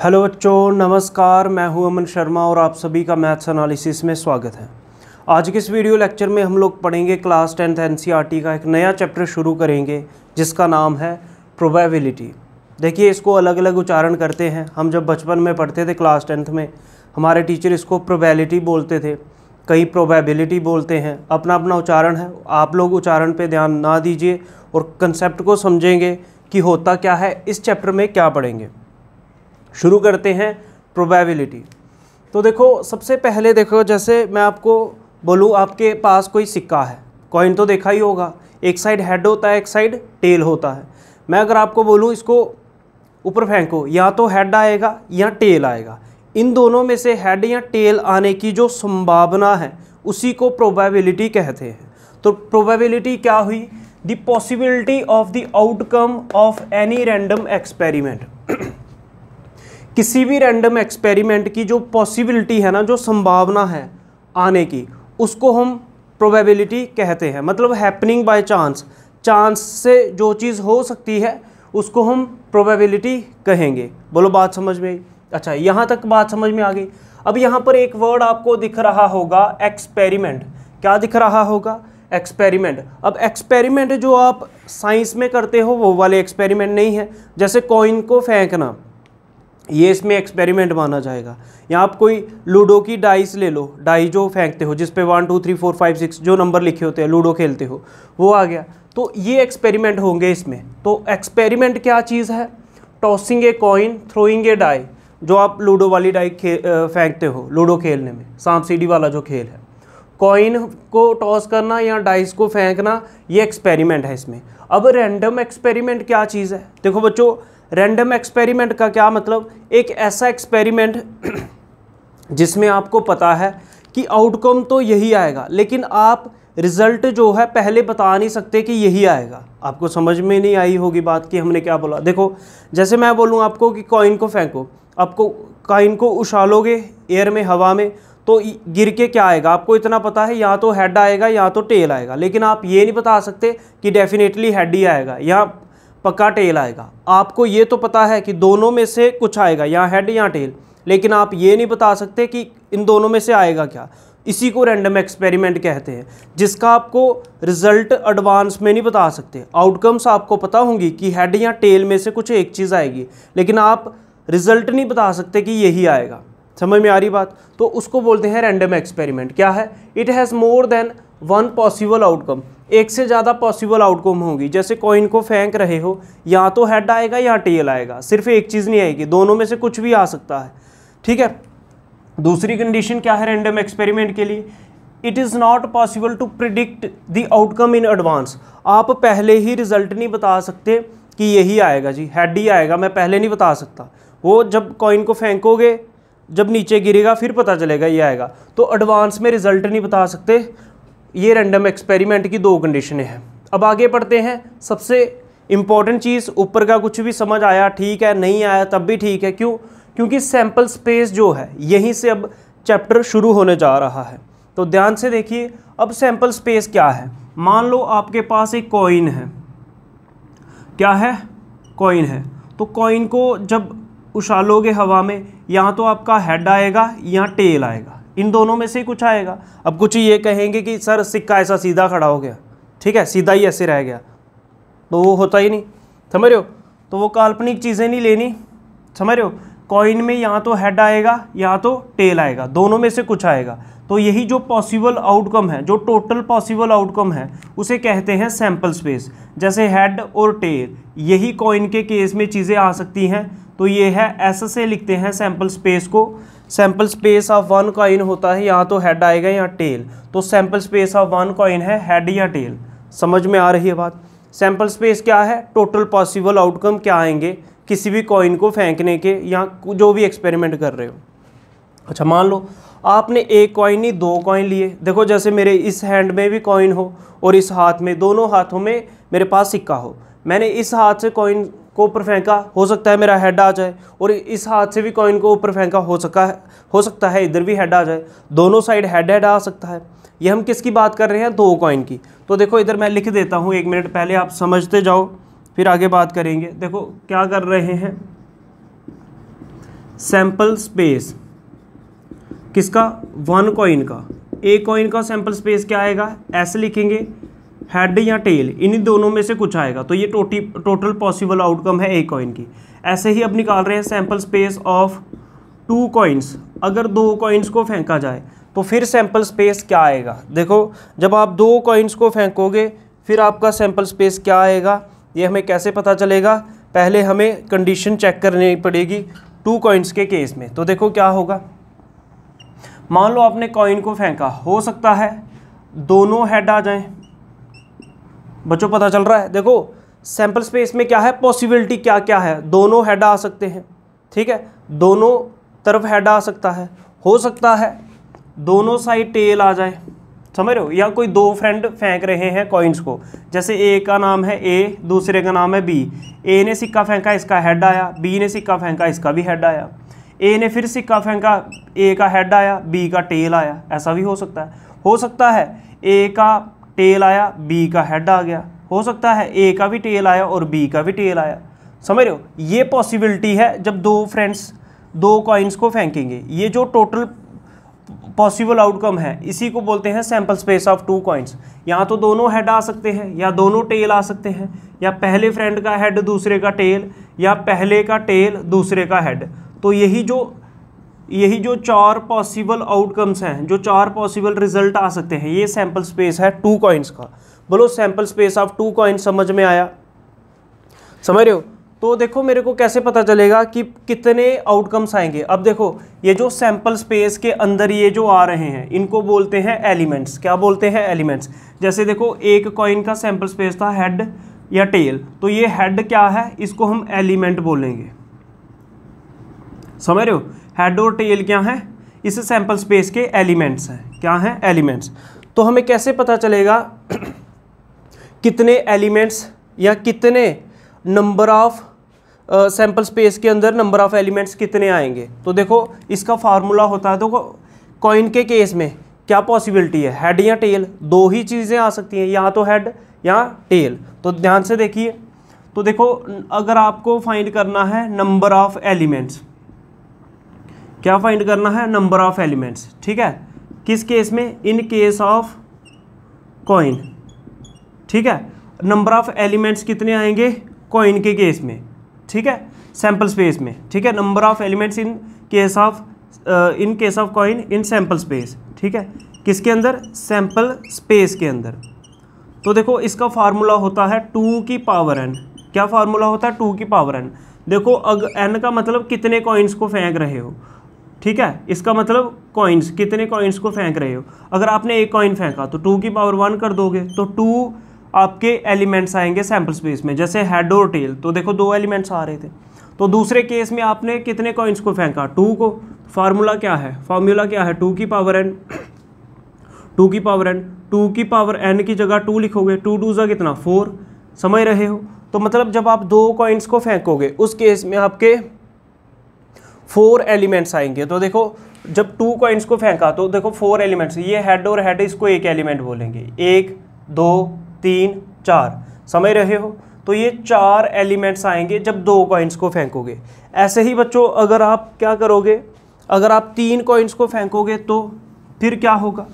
Hello बच्चों, नमस्कार। मैं हूं अमन शर्मा और आप सभी का मैथ्स एनालिसिस में स्वागत है। आज के इस वीडियो लेक्चर में हम लोग पढ़ेंगे क्लास 10th एनसीईआरटी का एक नया चैप्टर शुरू करेंगे जिसका नाम है प्रोबेबिलिटी। देखिए, इसको अलग अलग उच्चारण करते हैं। हम जब बचपन में पढ़ते थे क्लास 10th में, हमारे टीचर इसको प्रोबेबिलिटी बोलते थे, कई प्रोबेबिलिटी बोलते हैं। अपना अपना उच्चारण है। आप लोग उच्चारण पर ध्यान ना दीजिए और कंसेप्ट को समझेंगे कि होता क्या है, इस चैप्टर में क्या पढ़ेंगे। शुरू करते हैं प्रोबेबिलिटी। तो देखो, सबसे पहले देखो, जैसे मैं आपको बोलूँ आपके पास कोई सिक्का है, कॉइन तो देखा ही होगा, एक साइड हेड होता है, एक साइड टेल होता है। मैं अगर आपको बोलूँ इसको ऊपर फेंको, या तो हेड आएगा या टेल आएगा। इन दोनों में से हेड या टेल आने की जो संभावना है उसी को प्रोबेबिलिटी कहते हैं। तो प्रोबेबिलिटी क्या हुई? The possibility of the outcome of any random experiment. किसी भी रैंडम एक्सपेरिमेंट की जो पॉसिबिलिटी है ना, जो संभावना है आने की, उसको हम प्रोबेबिलिटी कहते हैं। मतलब हैपनिंग बाय चांस, चांस से जो चीज़ हो सकती है उसको हम प्रोबेबिलिटी कहेंगे। बोलो, बात समझ में आई? अच्छा, यहाँ तक बात समझ में आ गई। अब यहाँ पर एक वर्ड आपको दिख रहा होगा, एक्सपेरिमेंट। क्या दिख रहा होगा? एक्सपेरिमेंट। अब एक्सपेरिमेंट जो आप साइंस में करते हो वो वाले एक्सपेरिमेंट नहीं है। जैसे कॉइन को फेंकना, ये इसमें एक्सपेरिमेंट माना जाएगा। या आप कोई लूडो की डाइस ले लो, डाई जो फेंकते हो जिस पे 1 2 3 4 5 6 जो नंबर लिखे होते हैं, लूडो खेलते हो, वो आ गया। तो ये एक्सपेरिमेंट होंगे इसमें। तो एक्सपेरिमेंट क्या चीज़ है? Tossing a coin, throwing a die. जो आप लूडो वाली डाई फेंकते हो लूडो खेलने में, सांप सीढ़ी वाला जो खेल है, कॉइन को टॉस करना या डाइस को फेंकना, ये एक्सपेरिमेंट है इसमें। अब रैंडम एक्सपेरिमेंट क्या चीज़ है? देखो बच्चों, रैंडम एक्सपेरिमेंट का क्या मतलब? एक ऐसा एक्सपेरिमेंट जिसमें आपको पता है कि आउटकम तो यही आएगा, लेकिन आप रिजल्ट जो है पहले बता नहीं सकते कि यही आएगा। आपको समझ में नहीं आई होगी बात कि हमने क्या बोला। देखो, जैसे मैं बोलूँ आपको कि कॉइन को फेंको, आपको कॉइन को उछालोगे एयर में, हवा में, तो गिर के क्या आएगा? आपको इतना पता है, या तो हेड आएगा या तो टेल आएगा। लेकिन आप ये नहीं बता सकते कि डेफिनेटली हेड ही आएगा या पक्का टेल आएगा। आपको ये तो पता है कि दोनों में से कुछ आएगा, या हेड या टेल, लेकिन आप ये नहीं बता सकते कि इन दोनों में से आएगा क्या। इसी को रैंडम एक्सपेरिमेंट कहते हैं, जिसका आपको रिजल्ट एडवांस में नहीं बता सकते। आउटकम्स आपको पता होंगी कि हेड या टेल में से कुछ एक चीज़ आएगी, लेकिन आप रिजल्ट नहीं बता सकते कि यही आएगा। समझ में आ रही बात? तो उसको बोलते हैं रैंडम एक्सपेरिमेंट। क्या है? It has more than one possible outcome. एक से ज़्यादा पॉसिबल आउटकम होगी। जैसे कॉइन को फेंक रहे हो, या तो हेड आएगा या टेल आएगा, सिर्फ एक चीज़ नहीं आएगी, दोनों में से कुछ भी आ सकता है। ठीक है। दूसरी कंडीशन क्या है रैंडम एक्सपेरिमेंट के लिए? It is not possible to predict the outcome in advance. आप पहले ही रिजल्ट नहीं बता सकते कि यही आएगा जी, हेड ही आएगा, मैं पहले नहीं बता सकता। वो जब कॉइन को फेंकोगे, जब नीचे गिरेगा, फिर पता चलेगा ये आएगा। तो एडवांस में रिजल्ट नहीं बता सकते। ये रैंडम एक्सपेरिमेंट की दो कंडीशनें हैं। अब आगे पढ़ते हैं। सबसे इम्पॉर्टेंट चीज़, ऊपर का कुछ भी समझ आया ठीक है, नहीं आया तब भी ठीक है। क्यों? क्योंकि सैम्पल स्पेस जो है, यहीं से अब चैप्टर शुरू होने जा रहा है। तो ध्यान से देखिए। अब सैम्पल स्पेस क्या है? मान लो आपके पास एक कॉइन है। क्या है? कॉइन है। तो कॉइन को जब उछालोगे हवा में, या तो आपका हेड आएगा या टेल आएगा, इन दोनों में से कुछ आएगा। अब कुछ ये कहेंगे कि सर सिक्का ऐसा सीधा खड़ा हो गया, ठीक है, सीधा ही ऐसे रह गया, तो वो होता ही नहीं। समझ रहे हो? तो वो काल्पनिक चीज़ें नहीं लेनी। समझ रहे हो? कॉइन में या तो हेड आएगा या तो टेल आएगा, दोनों में से कुछ आएगा। तो यही जो पॉसिबल आउटकम है, जो टोटल पॉसिबल आउटकम है, उसे कहते हैं सैम्पल स्पेस। जैसे हेड और टेल, यही कॉइन के केस में चीज़ें आ सकती हैं। तो ये है, ऐसे से लिखते हैं सैम्पल स्पेस को। Sample space of one coin होता है, या तो हेड आएगा या टेल। तो sample space of one coin है हेड या टेल। समझ में आ रही है बात? सैम्पल स्पेस क्या है? टोटल पॉसिबल आउटकम क्या आएंगे किसी भी कॉइन को फेंकने के, या जो भी एक्सपेरिमेंट कर रहे हो। अच्छा, मान लो आपने एक कॉइन नहीं, दो कॉइन लिए। देखो, जैसे मेरे इस हैंड में भी कॉइन हो और इस हाथ में, दोनों हाथों में मेरे पास सिक्का हो। मैंने इस हाथ से कॉइन को ऊपर फेंका, हो सकता है मेरा हेड आ जाए, और इस हाथ से भी कॉइन को ऊपर फेंका, हो सकता है इधर भी हेड आ जाए। दोनों साइड हेड हेड आ सकता है। ये हम किसकी बात कर रहे हैं? दो कॉइन की। तो देखो, इधर मैं लिख देता हूँ, 1 मिनट पहले आप समझते जाओ, फिर आगे बात करेंगे। देखो क्या कर रहे हैं, सैंपल स्पेस किसका, वन कॉइन का, एक कॉइन का सैंपल स्पेस क्या आएगा, ऐसे लिखेंगे हेड या टेल, इन्हीं दोनों में से कुछ आएगा, तो ये टोटल पॉसिबल आउटकम है एक कॉइन की। ऐसे ही अब निकाल रहे हैं sample space of two coins, अगर दो कॉइन्स को फेंका जाए तो फिर सैंपल स्पेस क्या आएगा। देखो जब आप दो कॉइन्स को फेंकोगे फिर आपका सैंपल स्पेस क्या आएगा, ये हमें कैसे पता चलेगा, पहले हमें कंडीशन चेक करनी पड़ेगी टू कॉइन्स के केस में। तो देखो क्या होगा, मान लो आपने कॉइन को फेंका, हो सकता है दोनों हेड आ जाएं, बच्चों पता चल रहा है। देखो सैंपल स्पेस में क्या है, पॉसिबिलिटी क्या क्या है, दोनों हेड आ सकते हैं, ठीक है, दोनों तरफ हेड आ सकता है, हो सकता है दोनों साइड टेल आ जाए, समझ रहे हो, या कोई दो फ्रेंड फेंक रहे हैं कॉइन्स को, जैसे ए का नाम है ए, दूसरे का नाम है बी, ए ने सिक्का फेंका इसका हेड आया, बी ने सिक्का फेंका इसका भी हेड आया, ए ने फिर सिक्का फेंका ए का हेड आया, बी का टेल आया, ऐसा भी हो सकता है। हो सकता है ए का टेल आया, बी का हेड आ गया, हो सकता है ए का भी टेल आया और बी का भी टेल आया, समझ रहे हो, ये पॉसिबिलिटी है जब दो फ्रेंड्स दो कॉइन्स को फेंकेंगे। ये जो टोटल पॉसिबल आउटकम है इसी को बोलते हैं sample space of two coins. यहाँ तो दोनों हेड आ सकते हैं या दोनों टेल आ सकते हैं, या पहले फ्रेंड का हेड दूसरे का टेल, या पहले का टेल दूसरे का हेड। तो यही जो चार पॉसिबल आउटकम्स हैं, जो चार पॉसिबल रिजल्ट आ सकते हैं, ये सैंपल स्पेस है टू कॉइन्स का। बोलो sample space of two coins समझ में आया, समझ रहे हो। तो देखो मेरे को कैसे पता चलेगा कि कितने आउटकम्स आएंगे। अब देखो ये जो सैंपल स्पेस के अंदर ये जो आ रहे हैं इनको बोलते हैं एलिमेंट्स। क्या बोलते हैं, एलिमेंट्स। जैसे देखो एक कॉइन का सैंपल स्पेस था हेड या टेल, तो ये हेड क्या है, इसको हम एलिमेंट बोलेंगे, समझ रहे हो। हेड और टेल क्या है, इस सैंपल स्पेस के एलिमेंट्स हैं। क्या हैं, एलिमेंट्स। तो हमें कैसे पता चलेगा कितने एलिमेंट्स या कितने नंबर ऑफ सैंपल स्पेस के अंदर नंबर ऑफ एलिमेंट्स कितने आएंगे। तो देखो इसका फार्मूला होता है, तो कॉइन के केस में क्या पॉसिबिलिटी है, हेड या टेल, दो ही चीज़ें आ सकती हैं, या तो हेड या टेल। तो ध्यान से देखिए, तो देखो अगर आपको फाइंड करना है नंबर ऑफ एलिमेंट्स, क्या फाइंड करना है, नंबर ऑफ एलिमेंट्स, ठीक है, किस केस में, इन केस ऑफ कॉइन, ठीक है। नंबर ऑफ एलिमेंट्स कितने आएंगे कॉइन के केस में, ठीक है, सैंपल स्पेस में, ठीक है। Number of elements in case of coin in sample space, ठीक है, किसके अंदर, सैंपल स्पेस के अंदर। तो देखो इसका फार्मूला होता है 2 की पावर n। क्या फार्मूला होता है, 2 की पावर n। देखो अगर n का मतलब कितने कॉइन्स को फेंक रहे हो, ठीक है, इसका मतलब कॉइन्स, कितने कॉइन्स को फेंक रहे हो। अगर आपने एक कॉइन फेंका तो 2 की पावर 1 कर दोगे, तो 2 आपके एलिमेंट्स आएंगे सैंपल स्पेस में, जैसे हेड और टेल। तो देखो दो एलिमेंट्स आ रहे थे। तो दूसरे केस में आपने कितने कॉइन्स को फेंका, 2 को। फार्मूला क्या है, 2 की पावर n, 2 की पावर n, 2 की पावर n की जगह 2 लिखोगे, 2 2 जा कितना, 4, समझ रहे हो। तो मतलब जब आप दो कॉइन्स को फेंकोगे उस केस में आपके 4 एलिमेंट्स आएंगे। तो देखो जब 2 कॉइन्स को फेंका तो देखो 4 एलिमेंट्स, ये हेड और हेड, इसको एक एलिमेंट बोलेंगे, 1 2 3 4, समझ रहे हो। तो ये 4 एलिमेंट्स आएंगे जब दो कॉइन्स को फेंकोगे। ऐसे ही बच्चों अगर आप क्या करोगे, अगर आप 3 कॉइन्स को फेंकोगे तो फिर क्या होगा।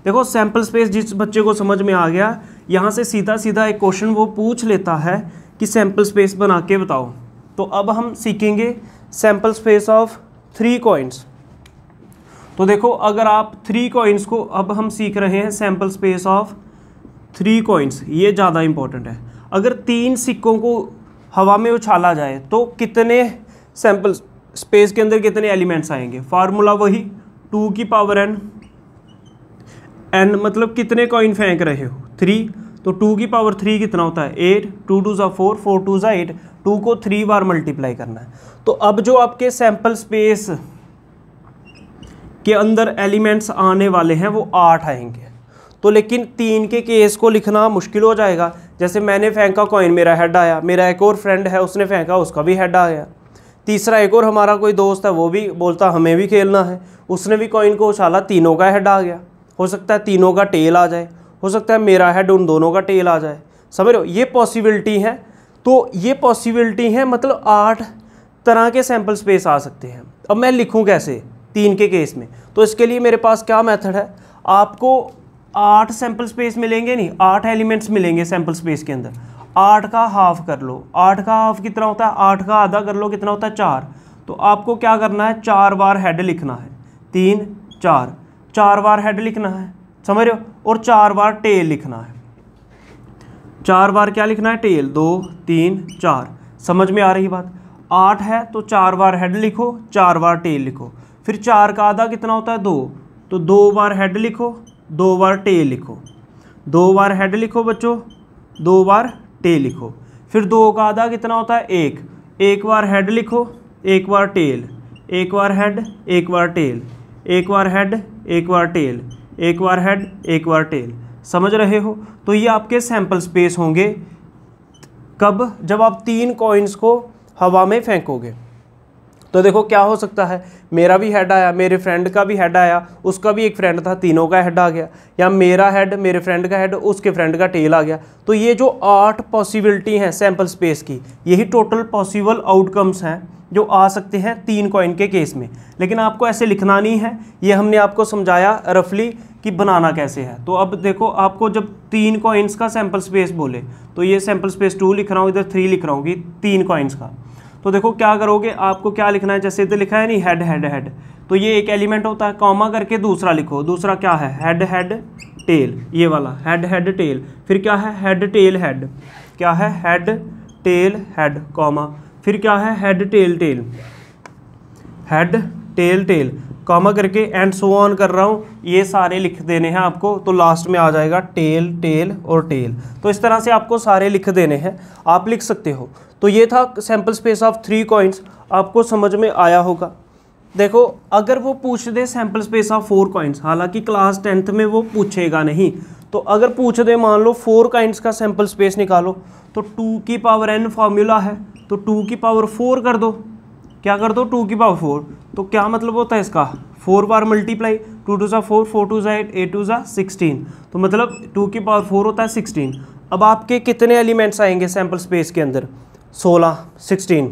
देखो सैंपल स्पेस जिस बच्चे को समझ में आ गया, यहाँ से सीधा सीधा एक क्वेश्चन वो पूछ लेता है कि सैंपल स्पेस बना के बताओ। तो अब हम सीखेंगे सैंपल स्पेस ऑफ 3 कॉइन्स। तो देखो अगर आप 3 कॉइन्स को, अब हम सीख रहे हैं सैंपल स्पेस ऑफ 3 कॉइन्स, ये ज़्यादा इंपॉर्टेंट है। अगर 3 सिक्कों को हवा में उछाला जाए तो कितने सैंपल स्पेस के अंदर कितने एलिमेंट्स आएंगे। फार्मूला वही 2 की पावर n, n मतलब कितने कॉइन फेंक रहे हो, 3। तो 2 की पावर 3 कितना होता है, 8, 2 2 जा 4, 4 2 जा 8, 2 को 3 बार मल्टीप्लाई करना है। तो अब जो आपके सैंपल स्पेस के अंदर एलिमेंट्स आने वाले हैं वो 8 आएंगे। तो लेकिन 3 के केस को लिखना मुश्किल हो जाएगा। जैसे मैंने फेंका कॉइन, मेरा हेड आया, मेरा एक और फ्रेंड है उसने फेंका, उसका भी हेड आ गया। तीसरा एक और हमारा कोई दोस्त है वो भी बोलता हमें भी खेलना है, उसने भी कॉइन को उछाला, तीनों का हेड आ गया। हो सकता है तीनों का टेल आ जाए, हो सकता है मेरा हेड उन दोनों का टेल आ जाए, समझ रहे हो। ये पॉसिबिलिटी है। तो ये पॉसिबिलिटी है, मतलब 8 तरह के सैंपल स्पेस आ सकते हैं। अब मैं लिखूं कैसे 3 के केस में? तो इसके लिए मेरे पास क्या मेथड है, आपको 8 सैम्पल स्पेस मिलेंगे, नहीं 8 एलिमेंट्स मिलेंगे सैम्पल स्पेस के अंदर। 8 का हाफ कर लो, 8 का हाफ कितना होता है, 8 का आधा कर लो, कितना होता है 4। तो आपको क्या करना है, 4 बार हेड लिखना है, 3 4, 4 बार हेड लिखना है, समझ रहे हो, और 4 बार टेल लिखना है। 4 बार क्या लिखना है, टेल, 2 3 4। समझ में आ रही बात? 8 है तो 4 बार हेड लिखो, 4 बार टेल लिखो। फिर 4 का आधा कितना होता है 2, तो 2 बार हेड लिखो, 2 बार टेल लिखो, 2 बार हेड लिखो बच्चों, 2 बार टेल लिखो। फिर 2 का आधा कितना होता है 1, 1 बार हेड लिखो, 1 बार टेल, 1 बार हेड, 1 बार टेल, 1 बार हेड, 1 बार टेल, 1 बार हेड, 1 बार टेल। समझ रहे हो? तो ये आपके सैंपल स्पेस होंगे कब, जब आप 3 कॉइन्स को हवा में फेंकोगे। तो देखो क्या हो सकता है, मेरा भी हेड आया, मेरे फ्रेंड का भी हेड आया, उसका भी एक फ्रेंड था, तीनों का हेड आ गया, या मेरा हेड, मेरे फ्रेंड का हेड, उसके फ्रेंड का टेल आ गया। तो ये जो 8 पॉसिबिलिटी हैं सैंपल स्पेस की, यही टोटल पॉसिबल आउटकम्स हैं जो आ सकते हैं 3 कॉइन के केस में। लेकिन आपको ऐसे लिखना नहीं है, ये हमने आपको समझाया रफली कि बनाना कैसे है। तो अब देखो, आपको जब 3 कॉइन्स का सैंपल स्पेस बोले, तो ये सैंपल स्पेस 2 लिख रहा हूँ, इधर 3 लिख रहा हूँ कि 3 कॉइन्स का। तो देखो क्या करोगे, आपको क्या लिखना है, जैसे इधर लिखा है नहीं हेड हेड हेड, तो ये एक एलिमेंट होता है, कॉमा करके दूसरा लिखो, दूसरा क्या है, हेड हेड टेल, ये वाला हेड हेड टेल। फिर क्या है, हेड टेल हेड, क्या है, हेड टेल हेड, कॉमा, फिर क्या है, head tail tail, head tail tail, comma करके एंड सो ऑन कर रहा हूँ, ये सारे लिख देने हैं आपको। तो लास्ट में आ जाएगा टेल टेल और टेल। तो इस तरह से आपको सारे लिख देने हैं, आप लिख सकते हो। तो ये था सैंपल स्पेस ऑफ 3 कॉइन्स, आपको समझ में आया होगा। देखो अगर वो पूछ दे सैंपल स्पेस ऑफ 4 कॉइन्स, हालांकि क्लास 10th में वो पूछेगा नहीं, तो अगर पूछ दे मान लो 4 कॉइन्स का सैंपल स्पेस निकालो, तो 2 की पावर n फॉर्मूला है, तो 2 की पावर 4 कर दो, क्या कर दो, 2 की पावर 4। तो क्या मतलब होता है इसका, 4 बार मल्टीप्लाई, 2 2 4, 4 2 8, 8 2 16, तो मतलब 2 की पावर 4 होता है 16। अब आपके कितने एलिमेंट्स आएंगे सैंपल स्पेस के अंदर, 16 16।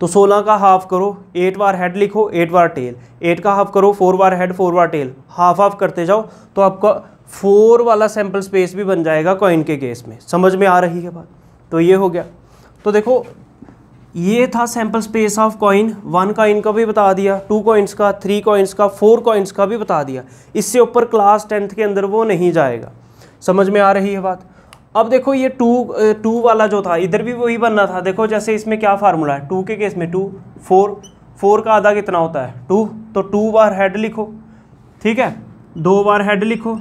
तो 16 का हाफ करो, 8 बार हेड लिखो, 8 बार टेल, 8 का हाफ करो, 4 बार हेड 4 बार टेल, हाफ हाफ करते जाओ, तो आपका 4 वाला सैंपल स्पेस भी बन जाएगा कॉइन के केस में। समझ में आ रही है बात? तो ये हो गया। तो देखो ये था sample space of coin. 1 coin का भी बता दिया, 2 कॉइन्स का, 3 कॉइन्स का, 4 कॉइन्स का भी बता दिया। इससे ऊपर क्लास 10th के अंदर वो नहीं जाएगा। समझ में आ रही है बात? अब देखो ये 2 वाला जो था, इधर भी वही बनना था। देखो जैसे इसमें क्या फार्मूला है, 2 के केस में 2 4 का आधा कितना होता है 2, तो 2 बार हेड लिखो, ठीक है, 2 बार हेड लिखो,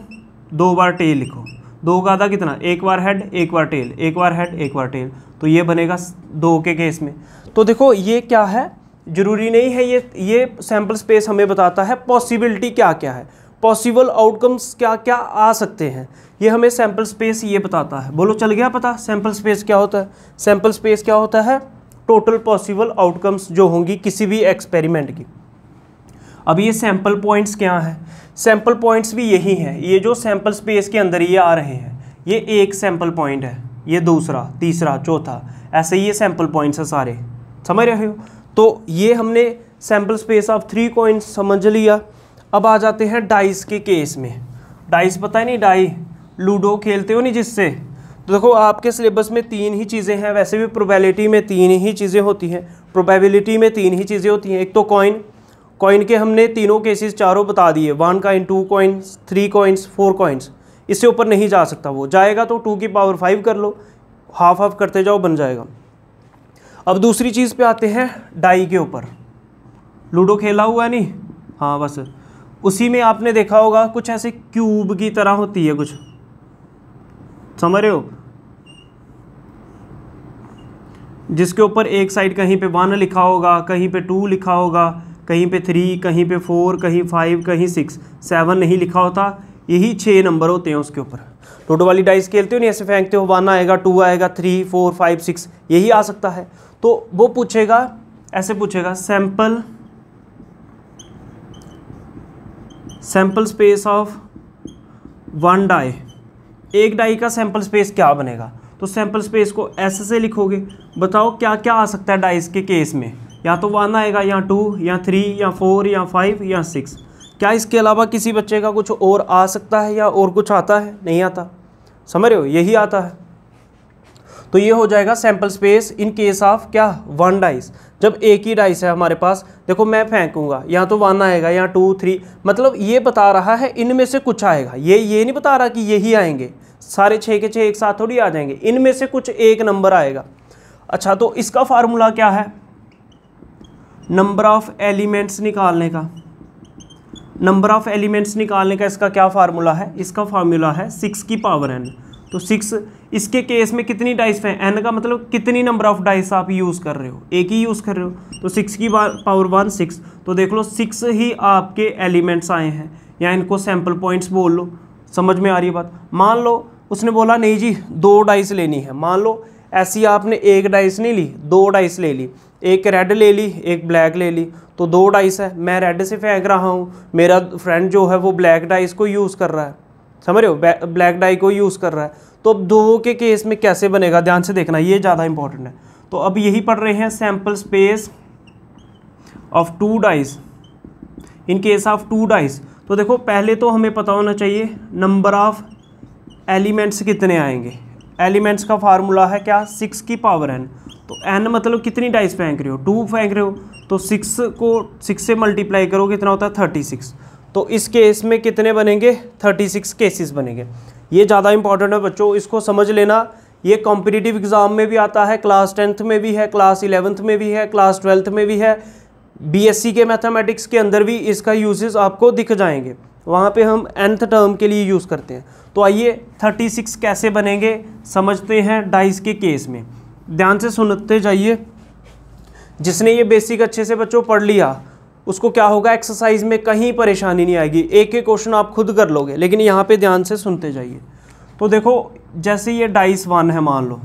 2 बार टेल लिखो, 2 का आधा कितना, 1 बार हेड 1 बार टेल, 1 बार हेड 1 बार टेल, तो ये बनेगा 2 के केस में। तो देखो ये क्या है, जरूरी नहीं है, ये सैंपल स्पेस हमें बताता है पॉसिबिलिटी क्या क्या है, पॉसिबल आउटकम्स क्या क्या आ सकते हैं, ये हमें सैंपल स्पेस ये बताता है। बोलो चल गया पता सैंपल स्पेस क्या होता है? सैंपल स्पेस क्या होता है? टोटल पॉसिबल आउटकम्स जो होंगी किसी भी एक्सपेरिमेंट की। अब ये सैंपल पॉइंट्स क्या हैं? सैंपल पॉइंट्स भी यही हैं, ये जो सैंपल स्पेस के अंदर ये आ रहे हैं, ये एक सैंपल पॉइंट है, ये दूसरा, तीसरा, चौथा, ऐसे ये सैंपल पॉइंट्स हैं सारे। समझ रहे हो? तो ये हमने सैंपल स्पेस ऑफ 3 कॉइन्स समझ लिया। अब आ जाते हैं डाइस के केस में। डाइस पता है नहीं, डाई लूडो खेलते हो नहीं जिससे, तो देखो आपके सिलेबस में 3 ही चीज़ें हैं, वैसे भी प्रोबेबिलिटी में 3 ही चीज़ें होती हैं, प्रोबेबिलिटी में 3 ही चीज़ें होती हैं। एक तो कॉइन के हमने तीनों केसेस चारों बता दिए, 1 कॉइन, 2 कॉइन्स, 3 कॉइन्स, 4 कॉइन्स, इससे ऊपर नहीं जा सकता। वो जाएगा तो 2 की पावर 5 कर लो, हाफ हाफ करते जाओ, बन जाएगा। अब दूसरी चीज़ पे आते हैं, डाई के ऊपर। लूडो खेला हुआ है नहीं? हाँ, बस उसी में आपने देखा होगा कुछ ऐसे क्यूब की तरह होती है कुछ, समझ रहे हो, जिसके ऊपर एक साइड कहीं पे 1 लिखा होगा, कहीं पे 2 लिखा होगा, कहीं पे 3, कहीं पे 4, कहीं 5, कहीं 6, 7 नहीं लिखा होता, यही 6 नंबर होते हैं उसके ऊपर। लूडो वाली डाइस खेलते हो नहीं, ऐसे फेंकते हो, 1 आएगा, 2 आएगा, 3, 4, 5, 6, यही आ सकता है। तो वो पूछेगा, ऐसे पूछेगा, सैंपल स्पेस ऑफ 1 डाई, एक डाई का सैंपल स्पेस क्या बनेगा? तो सैंपल स्पेस को ऐसे से लिखोगे। बताओ क्या क्या आ सकता है डाइस के केस में, या तो 1 आएगा या 2 या 3 या 4 या 5 या 6। क्या इसके अलावा किसी बच्चे का कुछ और आ सकता है या और कुछ आता है? नहीं आता। समझ रहे हो, यही आता है। तो ये हो जाएगा sample space in case of क्या, 1 डाइस। जब एक ही डाइस है हमारे पास, देखो मैं फेंकूंगा, या तो 1 आएगा या 2 3, मतलब ये बता रहा है इनमें से कुछ आएगा। ये नहीं बता रहा कि यही आएंगे, सारे 6 के 6 एक साथ थोड़ी आ जाएंगे, इनमें से कुछ एक नंबर आएगा। अच्छा, तो इसका फार्मूला क्या है? नंबर ऑफ एलिमेंट्स निकालने का, नंबर ऑफ एलिमेंट्स निकालने का इसका क्या फार्मूला है? इसका फार्मूला है 6 की पावर n। तो 6, इसके केस में कितनी डाइस है? n का मतलब कितनी नंबर ऑफ डाइस आप यूज़ कर रहे हो, एक ही यूज़ कर रहे हो। तो 6 की पावर 1 6, तो देख लो 6 ही आपके एलिमेंट्स आए हैं, या इनको सैम्पल पॉइंट्स बोल लो। समझ में आ रही है बात? मान लो उसने बोला नहीं जी 2 डाइस लेनी है, मान लो ऐसी आपने एक डाइस नहीं ली, 2 डाइस ले ली, एक रेड ले ली एक ब्लैक ले ली, तो 2 डाइस है, मैं रेड से फेंक रहा हूँ, मेरा फ्रेंड जो है वो ब्लैक डाइस को यूज़ कर रहा है, समझ रहे हो, ब्लैक डाई को यूज़ कर रहा है। तो अब 2 के केस में कैसे बनेगा, ध्यान से देखना, ये ज़्यादा इंपॉर्टेंट है। तो अब यही पढ़ रहे हैं sample space of 2 dice in case of 2 dice. तो देखो पहले तो हमें पता होना चाहिए नंबर ऑफ एलिमेंट्स कितने आएंगे। एलिमेंट्स का फार्मूला है क्या, 6 की पावर n। तो n मतलब कितनी डाइस फेंक रहे हो, 2 फेंक रहे हो, तो 6 को 6 से मल्टीप्लाई करो, कितना होता है 36। तो इस केस में कितने बनेंगे, 36 केसेस बनेंगे। ये ज़्यादा इंपॉर्टेंट है बच्चों, इसको समझ लेना। ये कॉम्पिटिटिव एग्जाम में भी आता है, क्लास 10th में भी है, क्लास 11th में भी है, क्लास 12th में भी है, BSc के मैथमेटिक्स के अंदर भी इसका यूजेस आपको दिख जाएंगे। वहाँ पे हम nth टर्म के लिए यूज़ करते हैं। तो आइए 36 कैसे बनेंगे समझते हैं डाइस के केस में। ध्यान से सुनते जाइए। जिसने ये बेसिक अच्छे से बच्चों पढ़ लिया उसको क्या होगा, एक्सरसाइज में कहीं परेशानी नहीं आएगी, एक एक क्वेश्चन आप खुद कर लोगे, लेकिन यहाँ पे ध्यान से सुनते जाइए। तो देखो जैसे ये डाइस 1 है, मान लो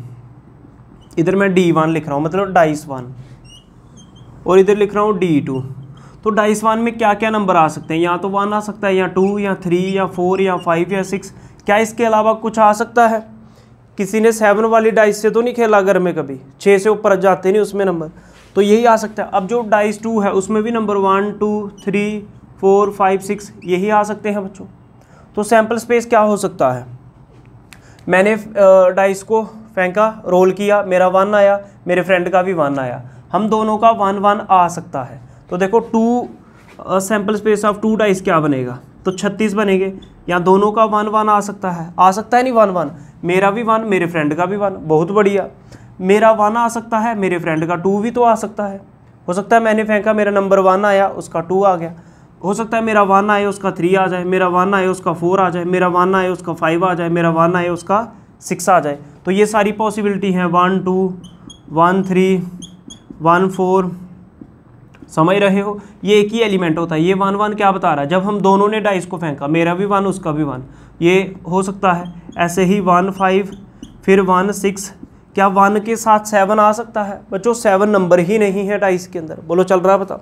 इधर मैं D1 लिख रहा हूँ, मतलब डाइस 1, और इधर लिख रहा हूँ D2। तो डाइस 1 में क्या क्या नंबर आ सकते हैं, या तो 1 आ सकता है, या 2 या 3 या 4 या 5 या 6। क्या इसके अलावा कुछ आ सकता है? किसी ने 7 वाली डाइस से तो नहीं खेला घर में कभी, 6 से ऊपर जाते नहीं उसमें नंबर, तो यही आ सकता है। अब जो डाइस 2 है उसमें भी नंबर 1 2 3 4 5 6 यही आ सकते हैं बच्चों। तो सैम्पल स्पेस क्या हो सकता है, मैंने डाइस को फेंका, रोल किया, मेरा 1 आया, मेरे फ्रेंड का भी 1 आया, हम दोनों का 1 1 आ सकता है। तो देखो 2 सैम्पल स्पेस ऑफ 2 डाइस क्या बनेगा, तो 36 बनेंगे। या दोनों का 1 1 आ सकता है नहीं 1 1, मेरा भी 1 मेरे फ्रेंड का भी 1, बहुत बढ़िया। मेरा 1 आ सकता है, मेरे फ्रेंड का 2 भी तो आ सकता है। हो सकता है मैंने फेंका, मेरा नंबर 1 आया, उसका 2 आ गया। हो सकता है मेरा 1 आए उसका 3 आ जाए, मेरा 1 आए उसका 4 आ जाए, मेरा 1 आए उसका 5 आ जाए, मेरा 1 आए उसका 6 आ जाए। तो ये सारी पॉसिबिलिटी हैं, 1 2 1 3 1 4। समझ रहे हो, ये एक ही एलिमेंट होता है। ये 1 1 क्या बता रहा है, जब हम दोनों ने डाइस को फेंका, मेरा भी 1 उसका भी 1, ये हो सकता है। ऐसे ही 1 5 फिर 1 6, क्या 1 के साथ 7 आ सकता है बच्चों? 7 नंबर ही नहीं है डाइस के अंदर, बोलो चल रहा है बता,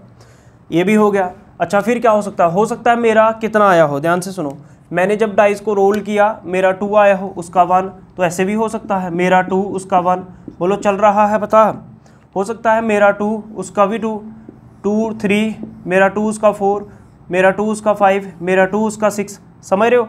ये भी हो गया। अच्छा फिर क्या हो सकता है, हो सकता है मेरा कितना आया हो, ध्यान से सुनो, मैंने जब डाइस को रोल किया मेरा 2 आया हो उसका 1, तो ऐसे भी हो सकता है मेरा 2 उसका 1, बोलो चल रहा है बता। हो सकता है मेरा 2 उसका भी 2 2 3, मेरा 2 उसका 4, मेरा 2 उसका 5, मेरा 2 उसका 6। समझ रहे हो,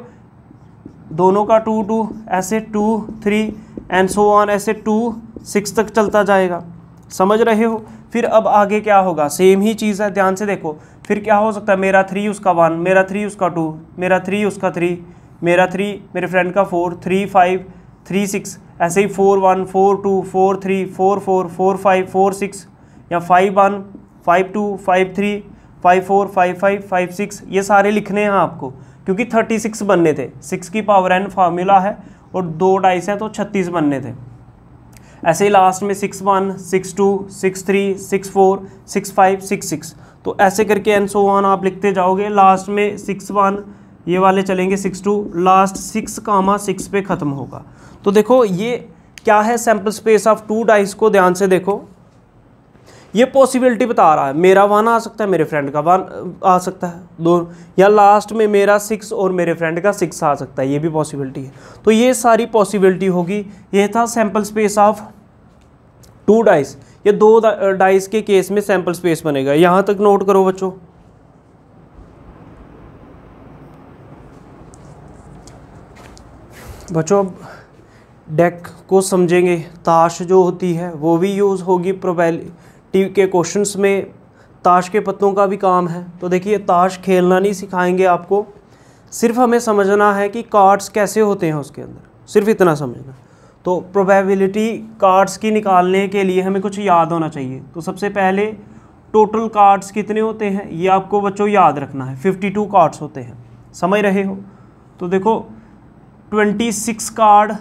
दोनों का 2 2, ऐसे 2 3 एंड सो ऑन, ऐसे 2 6 तक चलता जाएगा। समझ रहे हो। फिर अब आगे क्या होगा, सेम ही चीज़ है, ध्यान से देखो। फिर क्या हो सकता है, मेरा 3 उसका 1, मेरा 3 उसका 2, मेरा 3 उसका 3, मेरा 3 मेरे फ्रेंड का 4 3 5 3 6, ऐसे ही 4 1 4 2 4 3 4 4 4 5 4 6, या 5 1 5 2 5 3 5 4 5 5 5 6, ये सारे लिखने हैं आपको, क्योंकि 36 बनने थे। 6 की पावर n फार्मूला है और 2 डाइस हैं तो 36 बनने थे। ऐसे ही लास्ट में 6 1 6 2 6 3 6 4 6 5 6 6, तो ऐसे करके एंड सो ऑन आप लिखते जाओगे। लास्ट में 6 1 ये वाले चलेंगे 6 2, लास्ट 6 पे ख़त्म होगा। तो देखो ये क्या है, सैम्पल स्पेस ऑफ 2 डाइस को ध्यान से देखो। ये पॉसिबिलिटी बता रहा है, मेरा 1 आ सकता है, मेरे फ्रेंड का 1 आ सकता है, 2, या लास्ट में मेरा 6 और मेरे फ्रेंड का 6 आ सकता है, ये भी पॉसिबिलिटी है। तो ये सारी पॉसिबिलिटी होगी। ये था सैम्पल स्पेस ऑफ 2 डाइस, ये 2 डाइस के केस में सैंपल स्पेस बनेगा। यहाँ तक नोट करो बच्चों। बच्चों अब डेक को समझेंगे। ताश जो होती है वो भी यूज़ होगी प्रोबेबिलिटी के क्वेश्चंस में। ताश के पत्तों का भी काम है। तो देखिए ताश खेलना नहीं सिखाएंगे आपको, सिर्फ हमें समझना है कि कार्ड्स कैसे होते हैं उसके अंदर, सिर्फ इतना समझना। तो प्रोबेबिलिटी कार्ड्स की निकालने के लिए हमें कुछ याद होना चाहिए। तो सबसे पहले टोटल कार्ड्स कितने होते हैं ये आपको बच्चों याद रखना है। 52 कार्ड्स होते हैं, समझ रहे हो। तो देखो 26 कार्ड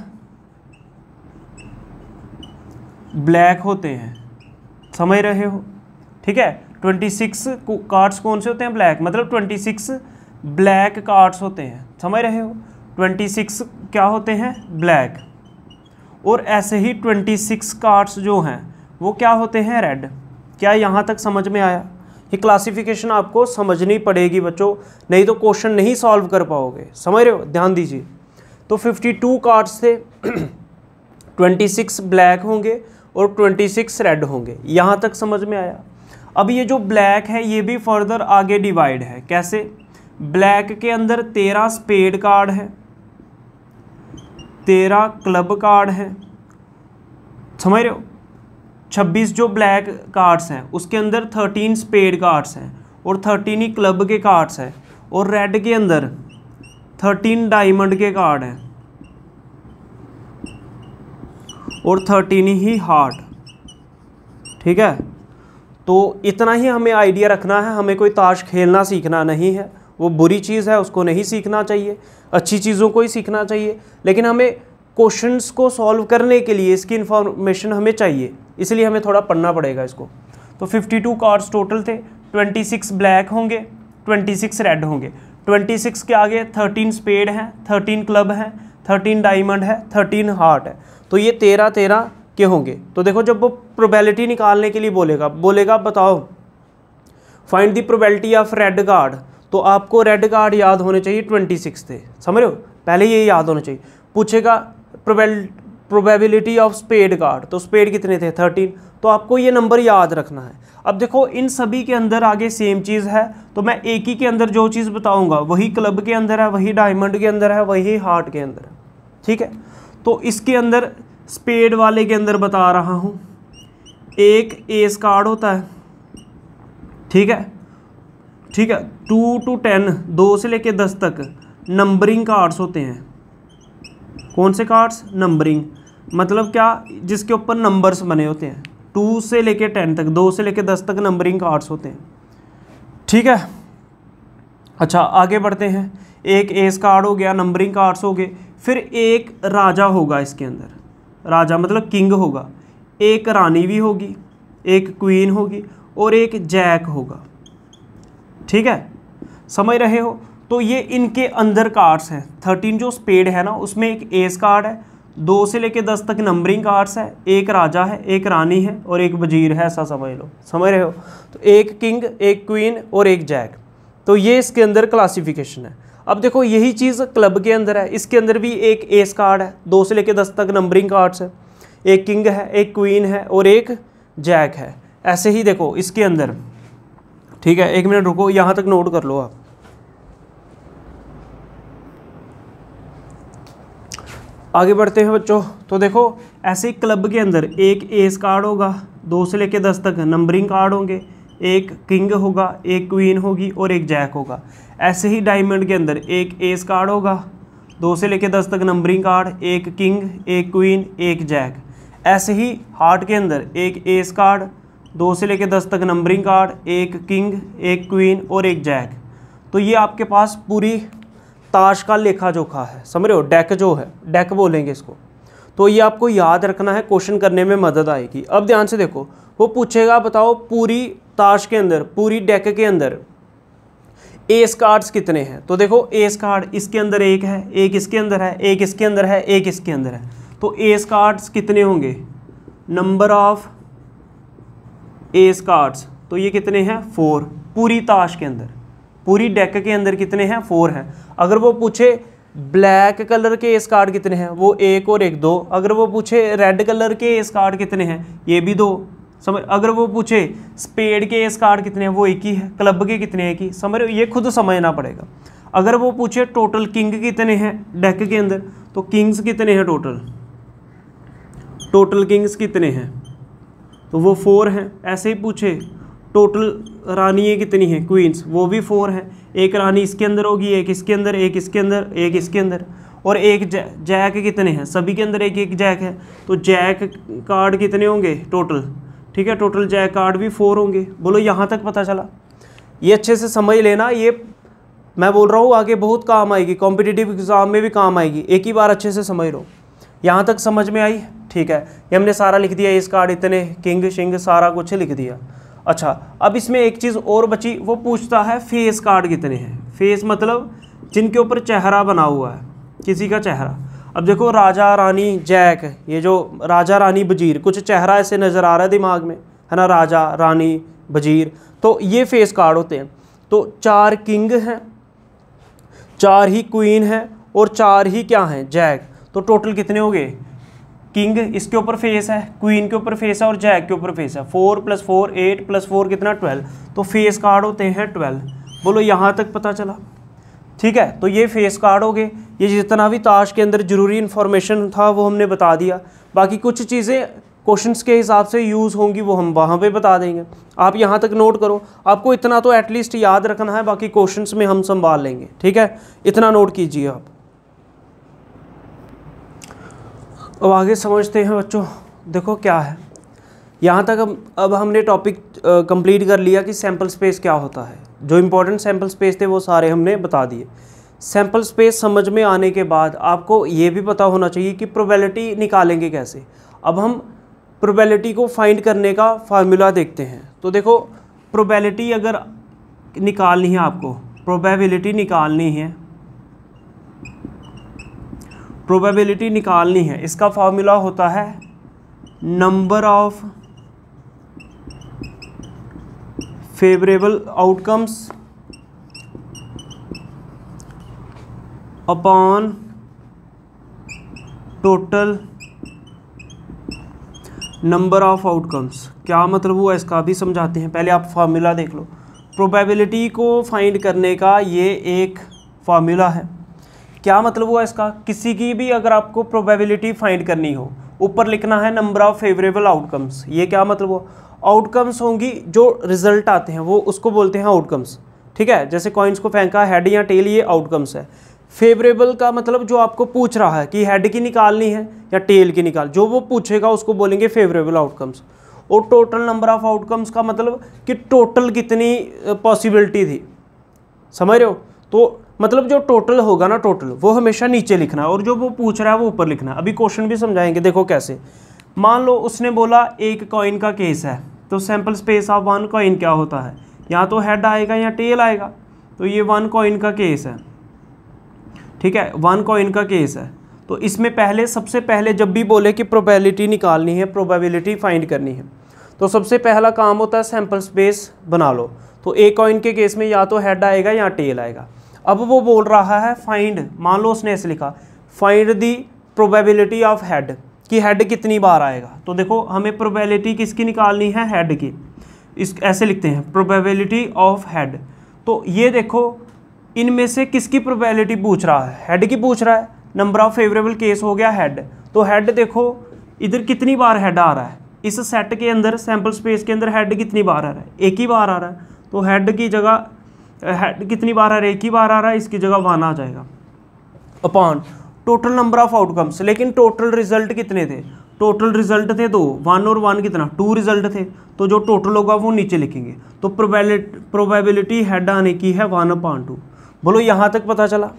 ब्लैक होते हैं, समझ रहे हो, ठीक है। 26 कार्ड्स कौन से होते हैं? ब्लैक, मतलब 26 ब्लैक कार्ड्स होते हैं, समझ रहे हो। 26 क्या होते हैं? ब्लैक। और ऐसे ही 26 कार्ड्स जो हैं वो क्या होते हैं? रेड। क्या यहाँ तक समझ में आया? ये क्लासिफिकेशन आपको समझनी पड़ेगी बच्चों, नहीं तो क्वेश्चन नहीं सॉल्व कर पाओगे, समझ रहे हो, ध्यान दीजिए। तो 52 कार्ड्स थे, 26 ब्लैक होंगे और 26 रेड होंगे। यहाँ तक समझ में आया। अब ये जो ब्लैक है ये भी फर्दर आगे डिवाइड है। कैसे? ब्लैक के अंदर 13 स्पेड कार्ड है, 13 क्लब कार्ड है, समझ रहे हो। 26 जो ब्लैक कार्ड्स हैं उसके अंदर 13 स्पेड कार्ड्स हैं और 13 ही क्लब के कार्ड्स हैं। और रेड के अंदर 13 डायमंड के कार्ड हैं और 13 ही हार्ट, ठीक है। तो इतना ही हमें आइडिया रखना है। हमें कोई ताश खेलना सीखना नहीं है, वो बुरी चीज़ है, उसको नहीं सीखना चाहिए, अच्छी चीज़ों को ही सीखना चाहिए। लेकिन हमें क्वेश्चंस को सॉल्व करने के लिए इसकी इन्फॉर्मेशन हमें चाहिए, इसलिए हमें थोड़ा पढ़ना पड़ेगा इसको। तो 52 कार्ड्स टोटल थे, 26 ब्लैक होंगे, 26 रेड होंगे। 26 के आगे 13 स्पेड हैं, 13 क्लब हैं, 13 डायमंड है, 13 हार्ट है। तो ये 13 के होंगे। तो देखो जब वो प्रोबेबिलिटी निकालने के लिए बोलेगा बताओ find the probability of red card, तो आपको रेड कार्ड याद होने चाहिए 26 थे, समझ रहे हो, पहले ये याद होना चाहिए। पूछेगा प्रोबेबिलिटी ऑफ स्पेड कार्ड, तो स्पेड कितने थे? 13, तो आपको ये नंबर याद रखना है। अब देखो इन सभी के अंदर आगे सेम चीज़ है, तो मैं एक ही के अंदर जो चीज़ बताऊंगा वही क्लब के अंदर है, वही डायमंड के अंदर है, वही हार्ट के अंदर है, ठीक है। तो इसके अंदर स्पेड वाले के अंदर बता रहा हूँ, एक एस कार्ड होता है, ठीक है, ठीक है। 2 to 10, 2 से लेके 10 तक नंबरिंग कार्ड्स होते हैं। कौन से कार्ड्स? नंबरिंग, मतलब क्या? जिसके ऊपर नंबर्स बने होते हैं। 2 से लेके 10 तक, 2 से लेके 10 तक नंबरिंग कार्ड्स होते हैं, ठीक है। अच्छा आगे बढ़ते हैं। एक एस कार्ड हो गया, नंबरिंग कार्ड्स हो गए। फिर एक राजा होगा इसके अंदर, राजा मतलब किंग होगा, एक रानी भी होगी, एक क्वीन होगी और एक जैक होगा, ठीक है, समझ रहे हो। तो ये इनके अंदर कार्ड्स हैं। 13 जो स्पेड है ना उसमें एक एस कार्ड है, 2 से लेके 10 तक नंबरिंग कार्ड्स है, एक राजा है, एक रानी है और एक वजीर है, ऐसा समझ लो, समझ रहे हो। तो एक किंग, एक क्वीन और एक जैक, तो ये इसके अंदर क्लासिफिकेशन है। अब देखो यही चीज़ क्लब के अंदर है, इसके अंदर भी एक एस कार्ड है, 2 से लेके 10 तक नंबरिंग कार्ड्स है, एक किंग है, एक क्वीन है और एक जैक है। ऐसे ही देखो इसके अंदर, ठीक है। 1 मिनट रुको, यहाँ तक नोट कर लो आप। आगे बढ़ते हैं बच्चों। तो देखो ऐसे ही क्लब के अंदर एक एस कार्ड होगा, 2 से लेके 10 तक नंबरिंग कार्ड होंगे, एक किंग होगा, एक क्वीन होगी और एक जैक होगा। ऐसे ही डायमंड के अंदर एक एस कार्ड होगा, 2 से लेके 10 तक नंबरिंग कार्ड, एक किंग, एक क्वीन, एक जैक। ऐसे ही हार्ट के अंदर एक एस कार्ड, 2 से लेके 10 तक नंबरिंग कार्ड, एक किंग, एक क्वीन और एक जैक। तो ये आपके पास पूरी ताश का लेखा जोखा है, समझ रहे हो। डेक जो है, डेक बोलेंगे इसको। तो ये आपको याद रखना है, क्वेश्चन करने में मदद आएगी। अब ध्यान से देखो, वो पूछेगा बताओ पूरी ताश के अंदर, पूरी डेक के अंदर एस कार्ड्स कितने हैं। तो देखो एस कार्ड इसके अंदर एक है, एक इसके अंदर है, एक इसके अंदर है, एक इसके अंदर है। तो एस कार्ड्स कितने होंगे? नंबर ऑफ एस कार्ड्स, तो ये कितने हैं? 4। पूरी ताश के अंदर, पूरी डेक के अंदर कितने हैं? 4 हैं। अगर वो पूछे ब्लैक कलर के एस कार्ड कितने हैं, वो 1 और 1 2। अगर वो पूछे रेड कलर के एस कार्ड कितने हैं, ये भी 2, समझ। अगर वो पूछे स्पेड के एस कार्ड कितने हैं, वो एक ही है, क्लब के कितने हैं, एक ही, समझ रहे हो, ये खुद समझना पड़ेगा। अगर वो पूछे टोटल किंग कितने हैं डेक के अंदर, तो किंग्स कितने हैं टोटल किंग्स कितने हैं, तो वो 4 हैं। ऐसे ही पूछे टोटल रानियाँ कितनी हैं क्वींस, वो भी 4 हैं। एक रानी इसके अंदर होगी, एक इसके अंदर, एक इसके अंदर, एक इसके अंदर, और एक जैक कितने हैं, सभी के अंदर एक एक जैक है, तो जैक कार्ड कितने होंगे टोटल, ठीक है, टोटल जैक कार्ड भी 4 होंगे। बोलो यहाँ तक पता चला। ये अच्छे से समझ लेना, ये मैं बोल रहा हूँ आगे बहुत काम आएगी, कॉम्पिटिटिव एग्जाम में भी काम आएगी, एक ही बार अच्छे से समझ लो। यहाँ तक समझ में आई, ठीक है। ये हमने सारा लिख दिया, इस कार्ड इतने, किंग शिंग सारा कुछ लिख दिया। अच्छा, अब इसमें एक चीज़ और बची, वो पूछता है फेस कार्ड कितने हैं। फेस मतलब जिनके ऊपर चेहरा बना हुआ है, किसी का चेहरा। अब देखो राजा रानी जैक, ये जो राजा रानी वजीर, कुछ चेहरा ऐसे नज़र आ रहा है दिमाग में, है ना, राजा रानी वजीर, तो ये फेस कार्ड होते हैं। तो 4 किंग हैं, 4 ही क्वीन है, और 4 ही क्या हैं जैक, तो टोटल कितने हो गए, किंग इसके ऊपर फेस है, क्वीन के ऊपर फेस है, और जैक के ऊपर फेस है। 4 + 4 8 + 4 कितना 12, तो फेस कार्ड होते हैं 12। बोलो यहाँ तक पता चला, ठीक है। तो ये फेस कार्ड हो गए। ये जितना भी ताश के अंदर ज़रूरी इन्फॉर्मेशन था वो हमने बता दिया। बाकी कुछ चीज़ें क्वेश्चंस के हिसाब से यूज़ होंगी, वो हम वहाँ पे बता देंगे। आप यहाँ तक नोट करो, आपको इतना तो एटलीस्ट याद रखना है, बाकी क्वेश्चंस में हम संभाल लेंगे, ठीक है। इतना नोट कीजिए आप। अब आगे समझते हैं बच्चों। देखो क्या है, यहाँ तक अब हमने टॉपिक कंप्लीट कर लिया कि सैम्पल स्पेस क्या होता है। जो इम्पोर्टेंट सैम्पल स्पेस थे वो सारे हमने बता दिए। सैम्पल स्पेस समझ में आने के बाद आपको ये भी पता होना चाहिए कि प्रोबेबिलिटी निकालेंगे कैसे। अब हम प्रोबेबिलिटी को फाइंड करने का फार्मूला देखते हैं। तो देखो, प्रोबेबिलिटी अगर निकालनी है आपको, प्रोबेबिलिटी निकालनी है, प्रोबेबिलिटी निकालनी है, इसका फार्मूला होता है number of favourable outcomes upon total number of outcomes. क्या मतलब हुआ इसका भी समझाते हैं, पहले आप फार्मूला देख लो। प्रोबेबिलिटी को फाइंड करने का ये एक फार्मूला है। क्या मतलब हुआ इसका, किसी की भी अगर आपको प्रोबेबिलिटी फाइंड करनी हो, ऊपर लिखना है नंबर ऑफ फेवरेबल आउटकम्स। ये क्या मतलब हुआ, आउटकम्स होंगी जो रिजल्ट आते हैं वो उसको बोलते हैं आउटकम्स, ठीक है। जैसे कॉइन्स को फेंका, हेड या टेल, ये आउटकम्स है। फेवरेबल का मतलब जो आपको पूछ रहा है कि हेड की निकालनी है या टेल की निकाल, जो वो पूछेगा उसको बोलेंगे फेवरेबल आउटकम्स। और टोटल नंबर ऑफ आउटकम्स का मतलब कि टोटल कितनी पॉसिबिलिटी थी, समझ रहे हो। तो मतलब जो टोटल होगा ना, टोटल वो हमेशा नीचे लिखना है, और जो वो पूछ रहा है वो ऊपर लिखना है। अभी क्वेश्चन भी समझाएंगे, देखो कैसे। मान लो उसने बोला एक कॉइन का केस है, तो सैम्पल स्पेस ऑफ 1 कॉइन क्या होता है, या तो हेड आएगा या टेल आएगा। तो ये 1 कॉइन का केस है, ठीक है, 1 कॉइन का केस है। तो इसमें पहले, सबसे पहले जब भी बोले कि प्रोबेबिलिटी निकालनी है, प्रोबेबिलिटी फाइंड करनी है, तो सबसे पहला काम होता है सैम्पल स्पेस बना लो। तो एक कॉइन के केस में या तो हेड आएगा या टेल आएगा। अब वो बोल रहा है फाइंड, मान लो उसने ऐसे लिखा, find the probability of head, कि हेड कितनी बार आएगा। तो देखो हमें प्रोबेबिलिटी किसकी निकालनी है, हेड की। इस ऐसे लिखते हैं प्रोबेबिलिटी ऑफ हेड। तो ये देखो इनमें से किसकी प्रोबेबिलिटी पूछ रहा है, हेड की पूछ रहा है। नंबर ऑफ फेवरेबल केस हो गया हेड, तो हेड देखो इधर कितनी बार हेड आ रहा है, इस सेट के अंदर सैम्पल स्पेस के अंदर हेड कितनी बार आ रहा है, एक ही बार आ रहा है। तो हेड की जगह हेड कितनी बार आ रहा है, एक ही बार आ रहा है, इसकी जगह 1 आ जाएगा। Upon total number of outcomes, लेकिन टोटल रिजल्ट कितने थे, टोटल रिजल्ट थे 2, 1 और 1 कितना 2 रिजल्ट थे। तो जो टोटल होगा वो नीचे लिखेंगे। तो प्रोबेबिलिटी हेड आने की है 1/2। बोलो यहाँ तक पता चला,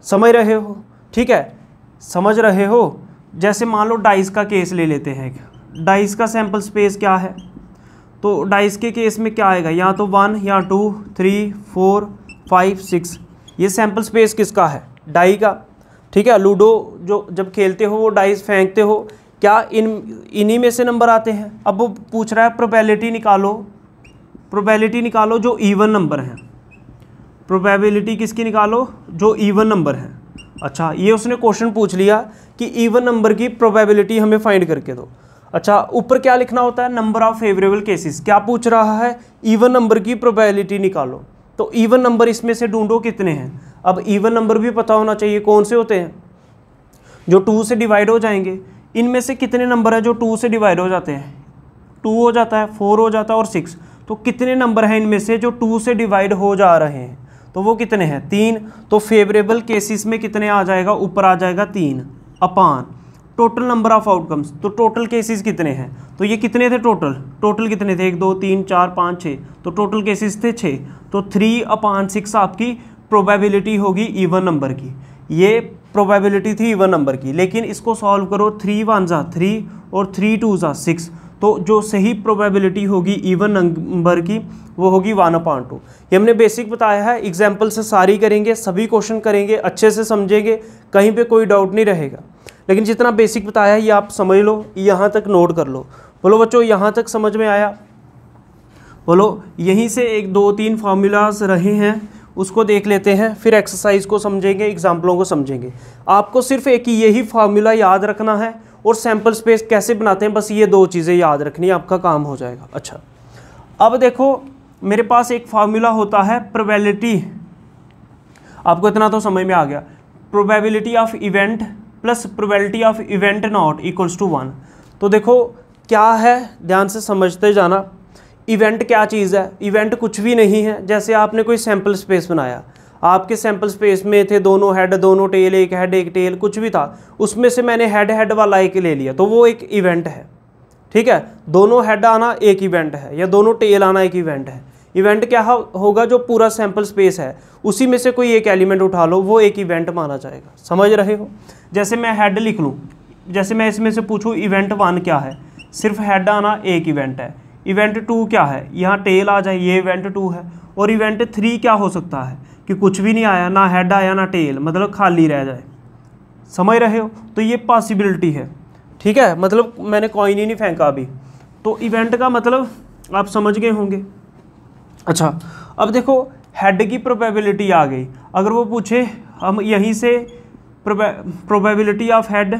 समझ रहे हो, ठीक है, समझ रहे हो। जैसे मान लो डाइस का केस ले लेते हैं, डाइस का सैम्पल स्पेस क्या है, तो डाइस के केस में क्या आएगा, या तो 1 या 2 3 4 5 6। ये सैम्पल स्पेस किसका है, डाई का, ठीक है। लूडो जो जब खेलते हो वो डाइस फेंकते हो, क्या इन्हीं में से नंबर आते हैं। अब वो पूछ रहा है प्रोबेबिलिटी निकालो, प्रोबेबिलिटी निकालो जो इवन नंबर हैं, प्रोबेबिलिटी किसकी निकालो, जो इवन नंबर हैं। अच्छा, ये उसने क्वेश्चन पूछ लिया कि इवन नंबर की प्रोबेबिलिटी हमें फाइंड करके दो। अच्छा, ऊपर क्या लिखना होता है, नंबर ऑफ फेवरेबल केसेस। क्या पूछ रहा है, इवन नंबर की प्रोबेबिलिटी निकालो। तो इवन नंबर इसमें से ढूंढो कितने हैं। अब इवन नंबर भी पता होना चाहिए कौन से होते हैं, जो 2 से डिवाइड हो जाएंगे। इनमें से कितने नंबर है जो 2 से डिवाइड हो जाते हैं, 2 हो जाता है, 4 हो जाता है और 6। तो कितने नंबर हैं इनमें से जो 2 से डिवाइड हो जा रहे हैं, तो वो कितने हैं, 3। तो फेवरेबल केसेस में कितने आ जाएगा, ऊपर आ जाएगा 3 अपान टोटल नंबर ऑफ आउटकम्स। तो टोटल केसेस कितने हैं, तो ये कितने थे टोटल कितने थे, 1 2 3 4 5 6, तो टोटल केसेस थे 6। तो 3/6 आपकी प्रोबेबिलिटी होगी इवन नंबर की। ये प्रोबेबिलिटी थी इवन नंबर की, लेकिन इसको सॉल्व करो, 3 1 जा 3 और 3 2 जा 6। तो जो सही प्रोबेबिलिटी होगी इवन नंबर की वो होगी 1/2। ये हमने बेसिक बताया है, एग्जाम्पल से सारी करेंगे, सभी क्वेश्चन करेंगे, अच्छे से समझेंगे, कहीं पे कोई डाउट नहीं रहेगा। लेकिन जितना बेसिक बताया है ये आप समझ लो, यहाँ तक नोट कर लो। बोलो बच्चों यहाँ तक समझ में आया, बोलो। यहीं से 1 2 3 फार्मूलाज रहे हैं, उसको देख लेते हैं, फिर एक्सरसाइज को समझेंगे, एग्जाम्पलों को समझेंगे। आपको सिर्फ एक यही फार्मूला याद रखना है और सैम्पल स्पेस कैसे बनाते हैं, बस ये 2 चीज़ें याद रखनी है, आपका काम हो जाएगा। अच्छा, अब देखो मेरे पास एक फार्मूला होता है प्रोबेबिलिटी, आपको इतना तो समझ में आ गया, probability of event plus probability of event not equals to 1। तो देखो क्या है, ध्यान से समझते जाना। इवेंट क्या चीज़ है, इवेंट कुछ भी नहीं है। जैसे आपने कोई सैम्पल स्पेस बनाया, आपके सैम्पल स्पेस में थे दोनों हेड दोनों टेल, एक हेड एक टेल, कुछ भी था, उसमें से मैंने हेड वाला एक ले लिया, तो वो एक इवेंट है। ठीक है, दोनों हेड आना एक इवेंट है, या दोनों टेल आना एक इवेंट है। इवेंट क्या होगा, जो पूरा सैम्पल स्पेस है उसी में से कोई एक एलिमेंट उठा लो, वो एक इवेंट माना जाएगा। समझ रहे हो। जैसे मैं हेड लिख लूँ, जैसे मैं इसमें से पूछूँ इवेंट 1 क्या है, सिर्फ हेड आना एक इवेंट है। इवेंट 2 क्या है, यहाँ टेल आ जाए, ये इवेंट 2 है। और इवेंट 3 क्या हो सकता है कि कुछ भी नहीं आया, ना हेड आया ना टेल, मतलब खाली रह जाए। समझ रहे हो, तो ये पॉसिबिलिटी है। ठीक है, मतलब मैंने कॉइन ही नहीं फेंका अभी। तो इवेंट का मतलब आप समझ गए होंगे। अच्छा, अब देखो हेड की प्रोबेबिलिटी आ गई। अगर वो पूछे हम यहीं से probability of head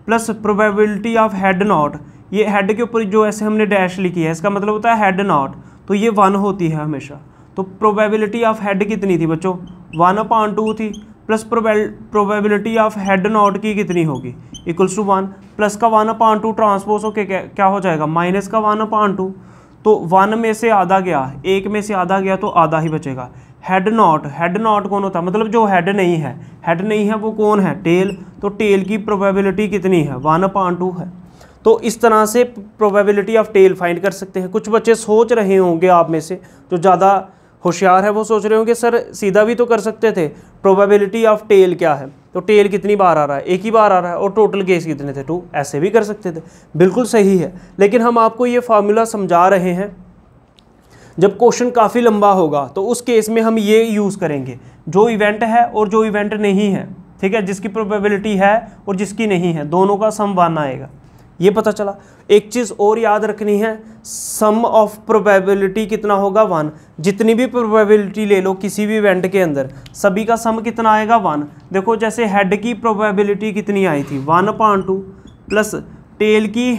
plus probability of head not, ये हेड के ऊपर जो ऐसे हमने डैश लिखी है, इसका मतलब होता है हेड नॉट, तो ये 1 होती है हमेशा। तो प्रोबेबिलिटी ऑफ हेड कितनी थी बच्चों, 1/2 थी, plus probability of head not की कितनी होगी, इक्वल्स टू 1। प्लस का 1/2 ट्रांसपोज होके क्या हो जाएगा, माइनस का 1/2। तो 1 में से आधा गया, 1 में से आधा गया, तो आधा ही बचेगा। हेड नॉट कौन होता है, मतलब जो हेड नहीं है वो कौन है, टेल। तो टेल की प्रोबेबिलिटी कितनी है, 1/2 है। तो इस तरह से प्रोबेबिलिटी ऑफ टेल फाइंड कर सकते हैं। कुछ बच्चे सोच रहे होंगे आप में से, जो ज़्यादा होशियार है वो सोच रहे होंगे सर सीधा भी तो कर सकते थे, प्रोबेबिलिटी ऑफ टेल क्या है, तो टेल कितनी बार आ रहा है, एक ही बार आ रहा है, और टोटल केस कितने थे, 2, ऐसे भी कर सकते थे। बिल्कुल सही है, लेकिन हम आपको ये फार्मूला समझा रहे हैं। जब क्वेश्चन काफ़ी लंबा होगा तो उस केस में हम ये यूज़ करेंगे, जो इवेंट है और जो इवेंट नहीं है। ठीक है, जिसकी प्रोबेबिलिटी है और जिसकी नहीं है, दोनों का सम 1 आएगा। ये पता चला। एक चीज़ और याद रखनी है, सम ऑफ प्रोबेबिलिटी कितना होगा, 1। जितनी भी प्रोबेबिलिटी ले लो किसी भी इवेंट के अंदर, सभी का सम कितना आएगा, 1। देखो जैसे हेड की प्रोबेबिलिटी कितनी आई थी, 1/2, प्लस टेल की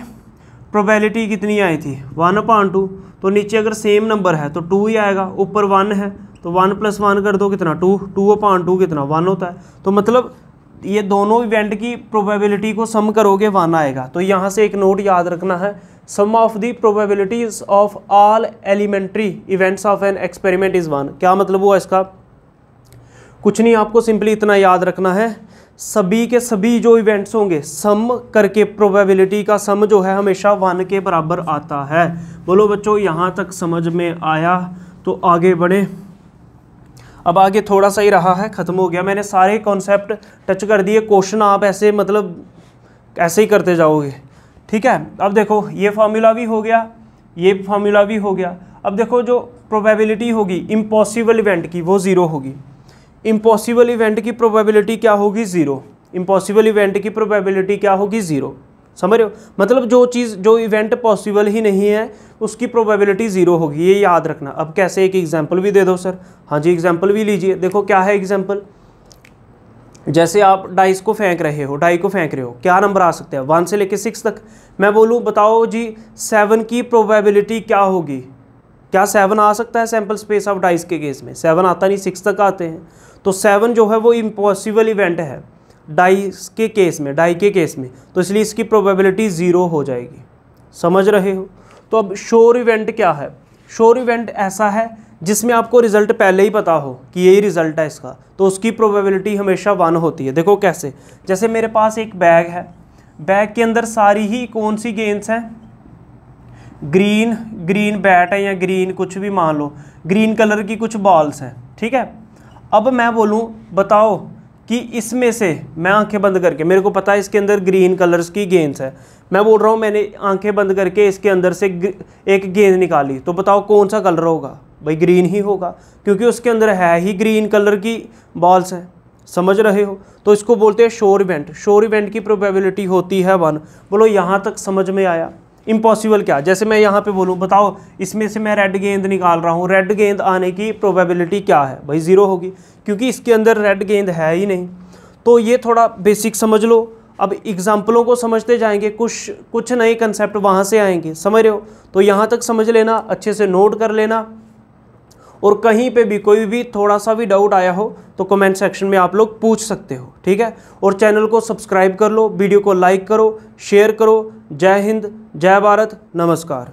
प्रोबेबिलिटी कितनी आई थी, 1/2। तो नीचे अगर सेम नंबर है तो 2 ही आएगा, ऊपर 1 है तो 1 + 1 कर दो कितना, 2, 2/2 कितना, 1 होता है। तो मतलब ये दोनों इवेंट की प्रोबेबिलिटी को सम करोगे 1 आएगा। तो यहाँ से एक नोट याद रखना है, sum of the probabilities of all elementary events of an experiment is 1। क्या मतलब हुआ इसका, कुछ नहीं, आपको सिंपली इतना याद रखना है, सभी के सभी जो इवेंट्स होंगे सम करके प्रोबेबिलिटी का सम जो है हमेशा 1 के बराबर आता है। बोलो बच्चों यहाँ तक समझ में आया, तो आगे बढ़े। अब आगे थोड़ा सा ही रहा है, ख़त्म हो गया, मैंने सारे कॉन्सेप्ट टच कर दिए। क्वेश्चन आप ऐसे मतलब ऐसे ही करते जाओगे। ठीक है, अब देखो ये फार्मूला भी हो गया, ये फार्मूला भी हो गया। अब देखो जो प्रोबेबिलिटी होगी इम्पॉसिबल इवेंट की, वो 0 होगी। इम्पॉसिबल इवेंट की प्रोबेबिलिटी क्या होगी, 0। इम्पॉसिबल इवेंट की प्रोबेबिलिटी क्या होगी, 0। समझ रहे हो, मतलब जो चीज़ जो इवेंट पॉसिबल ही नहीं है उसकी प्रोबेबिलिटी 0 होगी, ये याद रखना। अब कैसे, एक एग्जांपल भी दे दो सर। हाँ जी, एग्जांपल भी लीजिए। देखो क्या है एग्जांपल, जैसे आप डाइस को फेंक रहे हो, डाई को फेंक रहे हो, क्या नंबर आ सकते हैं 1 से लेकर 6 तक। मैं बोलूँ बताओ जी 7 की प्रोबेबिलिटी क्या होगी, क्या 7 आ सकता है सैम्पल स्पेस ऑफ डाइस के केस में? 7 आता नहीं, 6 तक आते हैं। तो 7 जो है वो इम्पॉसिबल इवेंट है डाइस के केस में, डाई के केस में, तो इसलिए इसकी प्रोबेबिलिटी 0 हो जाएगी। समझ रहे हो? तो अब श्योर इवेंट क्या है? श्योर इवेंट ऐसा है जिसमें आपको रिजल्ट पहले ही पता हो कि यही रिजल्ट है इसका, तो उसकी प्रोबेबिलिटी हमेशा 1 होती है। देखो कैसे, जैसे मेरे पास एक बैग है, बैग के अंदर सारी ही कौन सी गेंस हैं? ग्रीन बैट है या ग्रीन कुछ भी मान लो, ग्रीन कलर की कुछ बॉल्स हैं, ठीक है। अब मैं बोलूँ बताओ कि इसमें से, मैं आंखें बंद करके, मेरे को पता है इसके अंदर ग्रीन कलर्स की गेंस है, मैं बोल रहा हूँ मैंने आंखें बंद करके इसके अंदर से एक गेंद निकाली, तो बताओ कौन सा कलर होगा? भाई ग्रीन ही होगा, क्योंकि उसके अंदर है ही ग्रीन कलर की बॉल्स हैं। समझ रहे हो? तो इसको बोलते हैं श्योर इवेंट। श्योर इवेंट की प्रोबेबिलिटी होती है 1। बोलो यहाँ तक समझ में आया? इम्पॉसिबल क्या? जैसे मैं यहाँ पे बोलूँ बताओ इसमें से मैं रेड गेंद निकाल रहा हूँ, रेड गेंद आने की प्रोबेबिलिटी क्या है? भाई 0 होगी, क्योंकि इसके अंदर रेड गेंद है ही नहीं। तो ये थोड़ा बेसिक समझ लो। अब एग्जाम्पलों को समझते जाएंगे, कुछ नए कंसेप्ट वहाँ से आएंगे, समझ रहे हो? तो यहाँ तक समझ लेना, अच्छे से नोट कर लेना, और कहीं पे भी कोई भी थोड़ा सा भी डाउट आया हो तो कमेंट सेक्शन में आप लोग पूछ सकते हो, ठीक है। और चैनल को सब्सक्राइब कर लो, वीडियो को लाइक करो, शेयर करो। जय हिंद, जय भारत, नमस्कार।